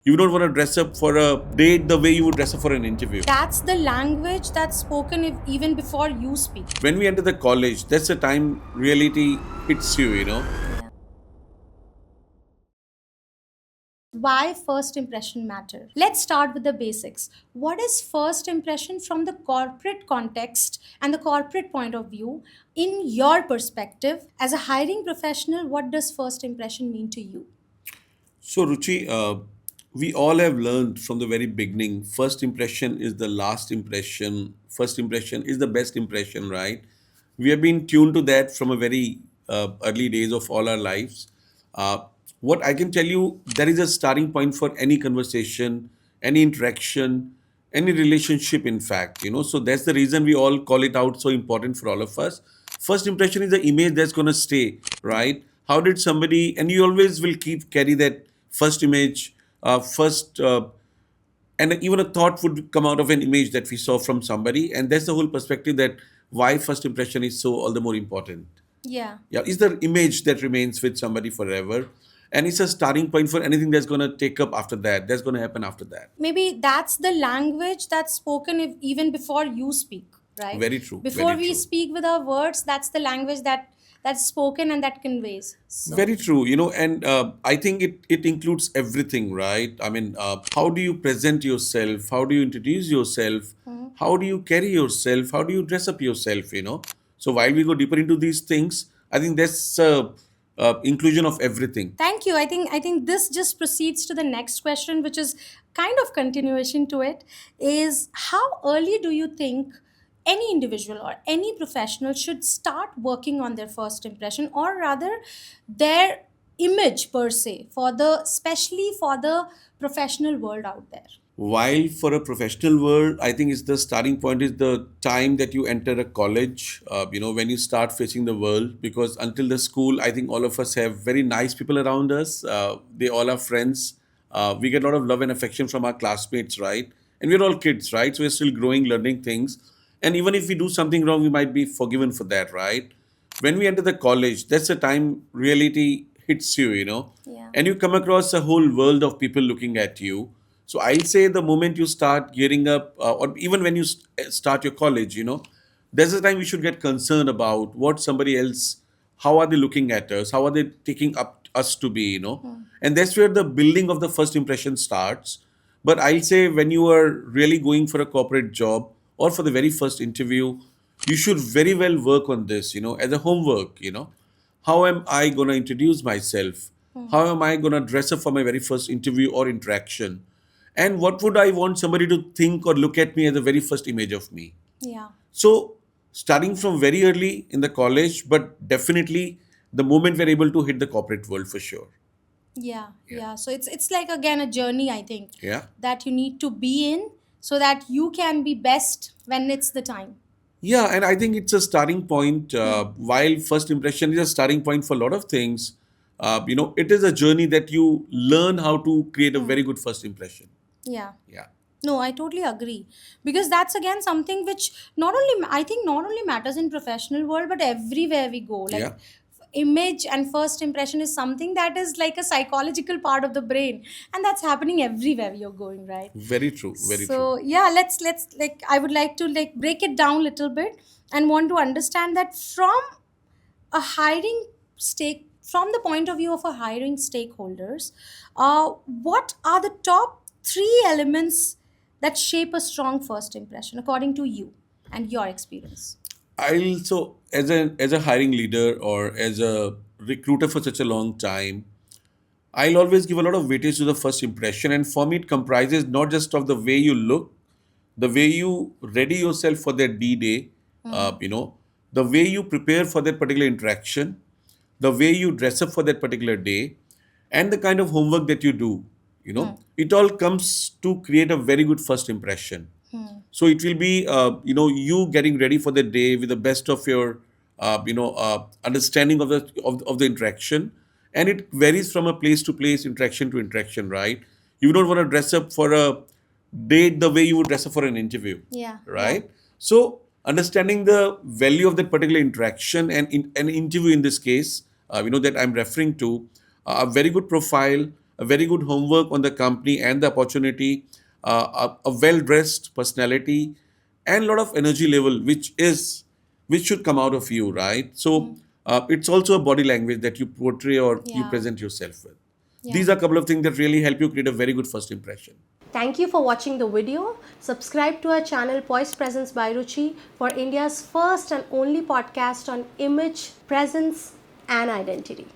You don't want to dress up for a date the way you would dress up for an interview. That's the language that's spoken even before you speak. When we enter the college, that's the time reality hits you. Yeah. Why first impression matter? Let's start with the basics. What is first impression from the corporate context and the corporate point of view? In your perspective, as a hiring professional, what does first impression mean to you? So, Ruchi, we all have learned from the very beginning first impression is the last impression, first impression is the best impression, right? We have been tuned to that from a very early days of all our lives. Uh, what I can tell you, there is a starting point for any conversation, any interaction, any relationship, in fact. So that's the reason we all call it out so important for all of us. First impression is the image that's going to stay, right? How did somebody, and you always will keep carry that first image, first and even a thought would come out of an image that we saw from somebody, and that's the whole perspective that why first impression is so all the more important. Yeah. Yeah, is the image that remains with somebody forever, and it's a starting point for anything that's going to take up after that, that's going to happen after that. Maybe that's the language that's spoken even before you speak, right? Very true, Before very we true. speak with our words, that's the language that's spoken and that conveys. So Very true, and I think it includes everything, right? I mean, how do you present yourself? How do you introduce yourself? How do you carry yourself? How do you dress up yourself? So while we go deeper into these things, I think that's inclusion of everything. thank you. I think this just proceeds to the next question, which is kind of continuation to it. Is how early do you think any individual or any professional should start working on their first impression, or rather their image per se, for the especially for the professional world out there? While for a professional world, I think it's the starting point is the time that you enter a college, when you start facing the world. Because until the school, I think all of us have very nice people around us. They all are friends. We get a lot of love and affection from our classmates, right? And we're all kids, right? So we're still growing, learning things. And even if we do something wrong, we might be forgiven for that, right? When we enter the college, that's the time reality hits you. Yeah. And you come across a whole world of people looking at you. So I'll say the moment you start gearing up, or even when you start your college, there's a time we should get concerned about what somebody else, how are they looking at us, how are they taking up us to be. And that's where the building of the first impression starts. But I'll say when you are really going for a corporate job or for the very first interview, you should very well work on this, as a homework. How am I going to introduce myself? How am I going to dress up for my very first interview or interaction? And what would I want somebody to think or look at me as the very first image of me? Yeah. So, starting from very early in the college, but definitely the moment we're able to hit the corporate world for sure. Yeah, Yeah. yeah. So it's like again a journey, I think, Yeah. that you need to be in so that you can be best when it's the time. Yeah, and I think it's a starting point. While first impression is a starting point for a lot of things, it is a journey that you learn how to create a very good first impression. Yeah. Yeah. No, I totally agree, because that's again something which not only I think not only matters in professional world but everywhere we go. Like Yeah. image and first impression is something that is like a psychological part of the brain, and that's happening everywhere you're going, right? Very true. Very true. So yeah, let's like I would like to like break it down a little bit and want to understand that a hiring stake from the point of view of a hiring stakeholders, what are the top three elements that shape a strong first impression according to you and your experience? I'll so as a hiring leader or as a recruiter for such a long time, I'll always give a lot of weightage to the first impression. And for me, it comprises not just of the way you look, the way you ready yourself for that D day, the way you prepare for that particular interaction, the way you dress up for that particular day, and the kind of homework that you do. It all comes to create a very good first impression. So it will be, you getting ready for the day with the best of your, understanding of the interaction, and it varies from a place to place, interaction to interaction, right? You don't want to dress up for a date the way you would dress up for an interview, Yeah, yeah. right? So understanding the value of that particular interaction and in an interview in this case, that I'm referring to, a very good profile, a very good homework on the company and the opportunity, a well-dressed personality, and a lot of energy level, which should come out of you, right? So it's also a body language that you portray or you Yeah. present yourself with. Yeah. These are a couple of things that really help you create a very good first impression. Thank you for watching the video. Subscribe to our channel Poised Presence by Ruchi for India's first and only podcast on image, presence and identity.